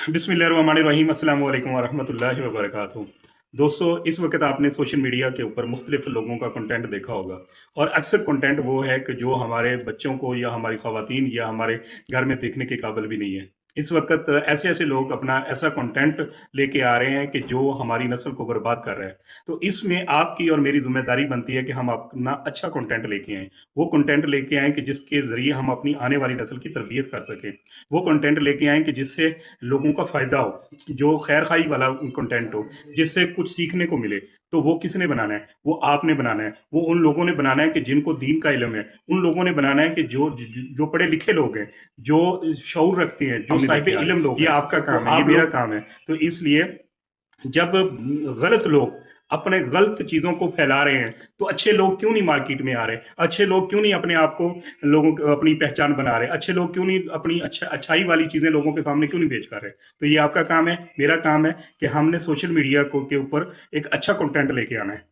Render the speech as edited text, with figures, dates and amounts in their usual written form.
बिस्मिल्लाहिर्रहमानिर्रहीम अस्सलाम वालेकुम वरहमतुल्लाहि वबरकातुहू। दोस्तों, इस वक्त आपने सोशल मीडिया के ऊपर मुख्तलिफ लोगों का कंटेंट देखा होगा और अक्सर कंटेंट वो है कि जो हमारे बच्चों को या हमारी ख़वातीन या हमारे घर में देखने के काबिल भी नहीं है। इस वक्त ऐसे ऐसे लोग अपना ऐसा कंटेंट लेके आ रहे हैं कि जो हमारी नस्ल को बर्बाद कर रहा है। तो इसमें आपकी और मेरी जिम्मेदारी बनती है कि हम अपना अच्छा कंटेंट लेके आएँ। वो कंटेंट लेके आएँ कि जिसके ज़रिए हम अपनी आने वाली नस्ल की तरबियत कर सकें। वो कंटेंट लेके आएँ कि जिससे लोगों का फ़ायदा हो, जो खैर-ख़ाही वाला कंटेंट हो, जिससे कुछ सीखने को मिले। तो वो किसने बनाना है? वो आपने बनाना है। वो उन लोगों ने बनाना है कि जिनको दीन का इल्म है। उन लोगों ने बनाना है कि जो पढ़े-लिखे लोग हैं, जो शऊर रखते हैं, जो साहिब इल्म लोग हैं। ये आपका काम है, ये मेरा काम है। तो इसलिए जब गलत लोग अपने गलत चीज़ों को फैला रहे हैं, तो अच्छे लोग क्यों नहीं मार्केट में आ रहे? अच्छे लोग क्यों नहीं अपने आप को लोगों को अपनी पहचान बना रहे? अच्छे लोग क्यों नहीं अपनी अच्छाई वाली चीज़ें लोगों के सामने क्यों नहीं पेश कर रहे? तो ये आपका काम है, मेरा काम है कि हमने सोशल मीडिया को के ऊपर एक अच्छा कंटेंट लेके आना है।